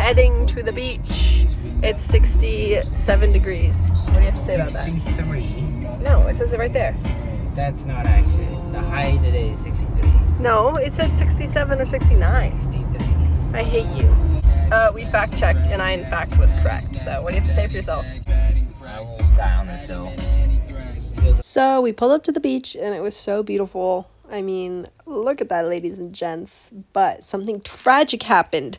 heading to the beach. It's 67 degrees. What do you have to say about that? 63. No, it says it right there. That's not accurate. The high today is 63. No, it said 67 or 69. 63. I hate you. We fact checked and I in fact was correct. So what do you have to say for yourself? I will die on this hill. So we pulled up to the beach and it was so beautiful. I mean, look at that, ladies and gents. But something tragic happened.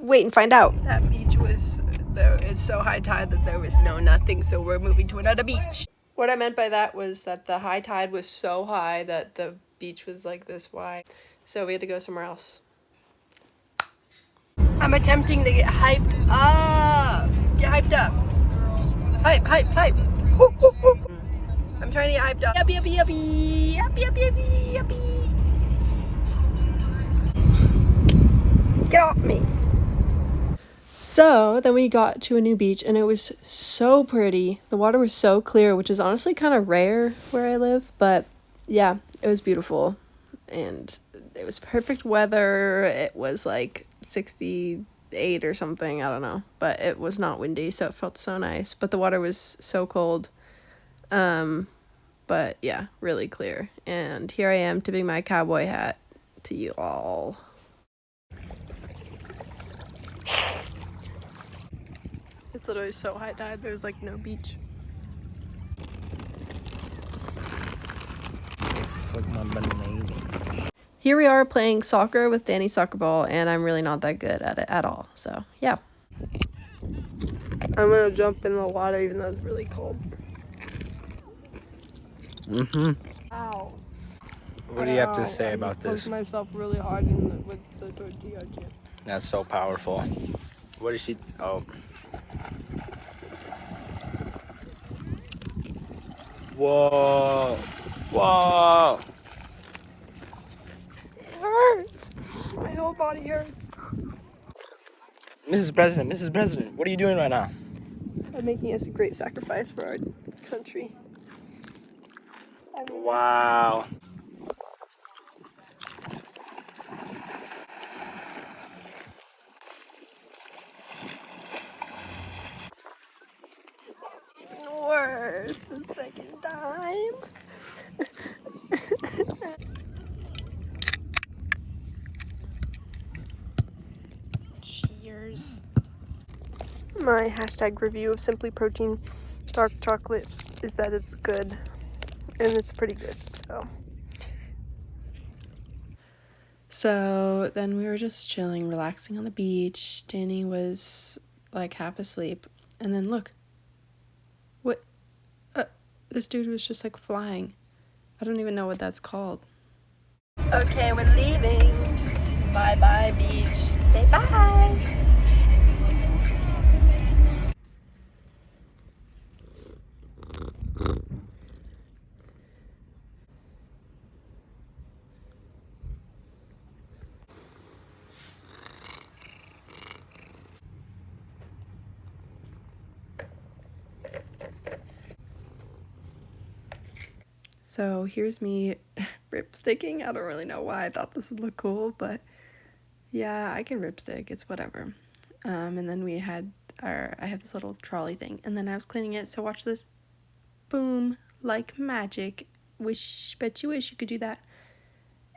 Wait and find out. That beach was, it's so high tide that there was nothing, so we're moving to another beach. What I meant by that was that the high tide was so high that the beach was like this wide. So we had to go somewhere else. I'm attempting to get hyped up. Get hyped up. Hype, hype, hype. Woo, woo, woo. I'm trying to get hyped up. Yuppie, yuppie, yuppie. Yuppie, yuppie, yuppie, yuppie. Get off me. So then we got to a new beach and it was so pretty. The water was so clear, which is honestly kind of rare where I live. But yeah, it was beautiful. And it was perfect weather. It was like 68 or something. I don't know. But it was not windy, so it felt so nice. But the water was so cold. But yeah, really clear. And here I am tipping my cowboy hat to you all. It's literally so high tide, there's like no beach. Here we are playing soccer with Danny's soccer ball, and I'm really not that good at it at all. So, yeah. I'm gonna jump in the water even though it's really cold. Ow. What do you have to say about this? I pushed myself really hard with the tortilla chip. That's so powerful. What is she? Oh. Whoa. Whoa. It hurts. My whole body hurts. Mrs. President, what are you doing right now? I'm making a great sacrifice for our country. Wow. It's even worse the second time. Cheers. My hashtag review of Simply Protein dark chocolate is that it's good. And it's pretty good, So then we were just chilling, relaxing on the beach. Danny was like half asleep. And then look. What? This dude was just like flying. I don't even know what that's called. Okay, we're leaving. Bye-bye, beach. Say bye. So here's me ripsticking. I don't really know why I thought this would look cool, but yeah, I can ripstick. It's whatever. And then I have this little trolley thing, and then I was cleaning it. So watch this. Boom, like magic. Bet you wish you could do that.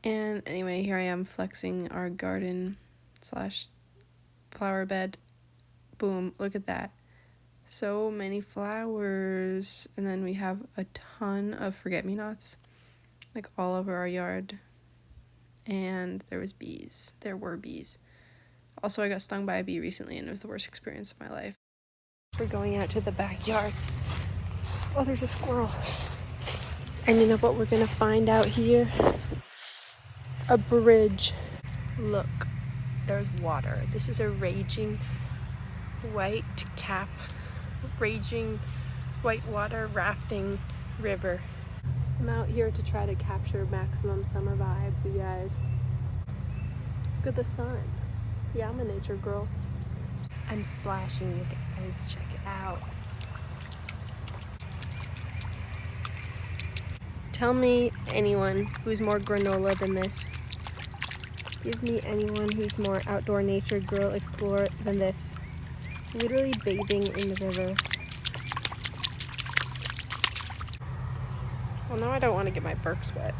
And anyway, here I am flexing our garden / flower bed. Boom, look at that. So many flowers, and then we have a ton of forget-me-nots, like all over our yard, and there were bees. Also, I got stung by a bee recently, and it was the worst experience of my life. We're going out to the backyard. Oh, there's a squirrel. And you know what we're gonna find out here? A bridge. Look, there's water. This is a raging whitewater rafting river. I'm out here to try to capture maximum summer vibes, you guys. Look at the sun. Yeah, I'm a nature girl. I'm splashing, you guys. Check it out. Tell me anyone who's more granola than this. Give me anyone who's more outdoor nature girl explorer than this. Literally bathing in the river. Well, now I don't want to get my Birks wet.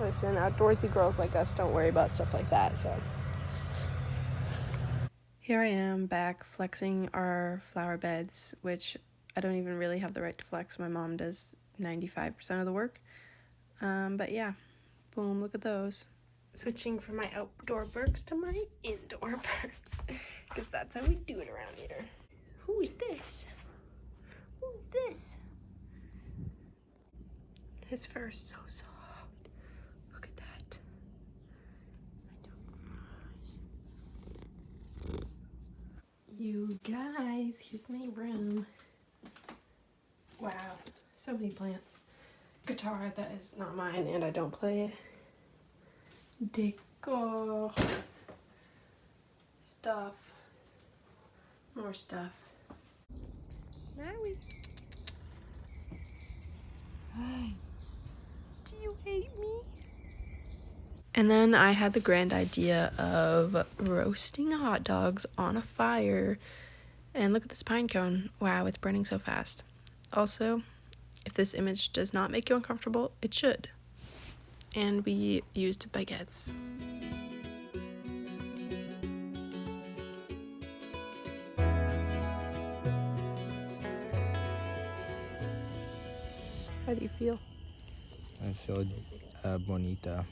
Listen, outdoorsy girls like us don't worry about stuff like that, so. Here I am back flexing our flower beds, which I don't even really have the right to flex. My mom does 95% of the work. But yeah, boom, look at those. Switching from my outdoor Birks to my indoor Birks, because that's how we do it around here. Who is this? Who is this? His fur is so soft. Look at that. You guys, here's my room. Wow, so many plants. Guitar that is not mine and I don't play it. Decor. Stuff. More stuff. Maui. Do you hate me? And then I had the grand idea of roasting hot dogs on a fire. And look at this pine cone. Wow, it's burning so fast. Also, if this image does not make you uncomfortable, it should. And we used baguettes. How do you feel? I feel bonita.